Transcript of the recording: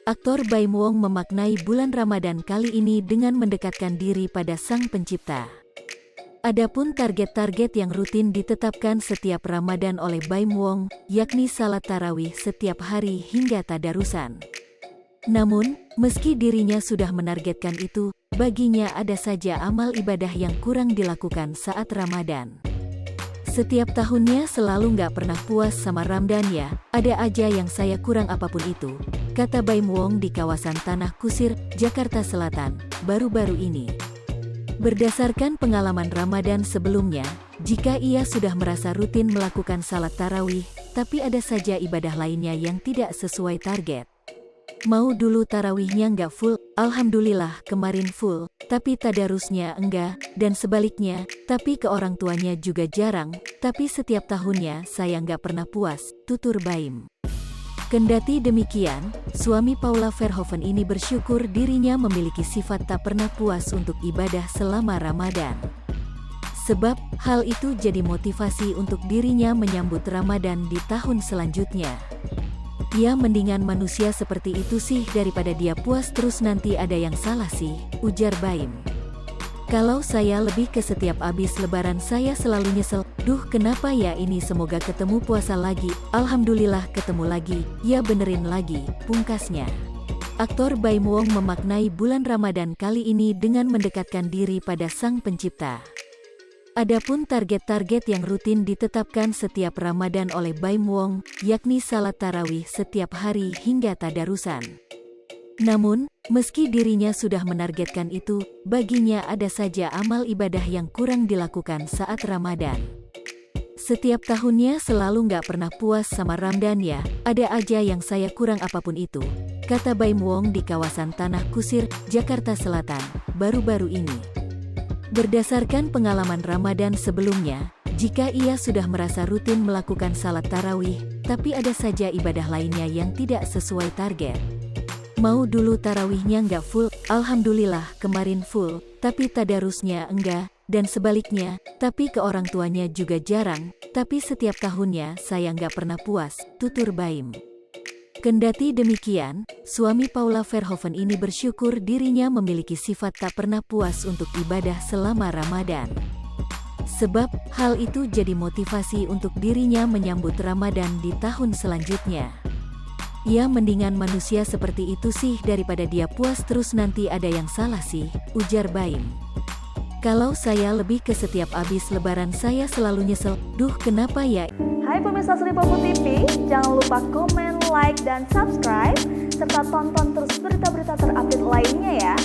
Aktor Baim Wong memaknai bulan Ramadan kali ini dengan mendekatkan diri pada Sang Pencipta. Adapun target-target yang rutin ditetapkan setiap Ramadan oleh Baim Wong, yakni salat tarawih setiap hari hingga tadarusan. Namun, meski dirinya sudah menargetkan itu, baginya ada saja amal ibadah yang kurang dilakukan saat Ramadan. Setiap tahunnya selalu nggak pernah puas sama Ramadan ya, ada aja yang saya kurang apapun itu, kata Baim Wong di kawasan Tanah Kusir, Jakarta Selatan, baru-baru ini. Berdasarkan pengalaman Ramadan sebelumnya, jika ia sudah merasa rutin melakukan salat tarawih, tapi ada saja ibadah lainnya yang tidak sesuai target. Mau dulu tarawihnya nggak full, alhamdulillah kemarin full, tapi tadarusnya enggak, dan sebaliknya, tapi ke orang tuanya juga jarang, tapi setiap tahunnya saya nggak pernah puas, tutur Baim. Kendati demikian, suami Paula Verhoeven ini bersyukur dirinya memiliki sifat tak pernah puas untuk ibadah selama Ramadan. Sebab, hal itu jadi motivasi untuk dirinya menyambut Ramadan di tahun selanjutnya. Ya mendingan manusia seperti itu sih daripada dia puas terus nanti ada yang salah sih, ujar Baim. Kalau saya lebih ke setiap abis lebaran saya selalu nyesel, duh kenapa ya ini semoga ketemu puasa lagi, alhamdulillah ketemu lagi, ya benerin lagi, pungkasnya. Aktor Baim Wong memaknai bulan Ramadan kali ini dengan mendekatkan diri pada Sang Pencipta. Adapun target-target yang rutin ditetapkan setiap Ramadan oleh Baim Wong, yakni salat tarawih setiap hari hingga tadarusan. Namun, meski dirinya sudah menargetkan itu, baginya ada saja amal ibadah yang kurang dilakukan saat Ramadan. Setiap tahunnya selalu nggak pernah puas sama Ramadan ya, ada aja yang saya kurang apapun itu, kata Baim Wong di kawasan Tanah Kusir, Jakarta Selatan, baru-baru ini. Berdasarkan pengalaman Ramadan sebelumnya, jika ia sudah merasa rutin melakukan salat tarawih, tapi ada saja ibadah lainnya yang tidak sesuai target. Mau dulu tarawihnya nggak full, alhamdulillah kemarin full, tapi tadarusnya enggak, dan sebaliknya, tapi ke orang tuanya juga jarang, tapi setiap tahunnya saya nggak pernah puas, tutur Baim. Kendati demikian, suami Paula Verhoeven ini bersyukur dirinya memiliki sifat tak pernah puas untuk ibadah selama Ramadan. Sebab, hal itu jadi motivasi untuk dirinya menyambut Ramadan di tahun selanjutnya. Ya mendingan manusia seperti itu sih daripada dia puas terus nanti ada yang salah sih, ujar Baim. Kalau saya lebih ke setiap abis lebaran saya selalu nyesel, duh kenapa ya. Hai pemirsa Sri Popo TV, jangan lupa komen, like, dan subscribe, serta tonton terus berita-berita terupdate lainnya ya.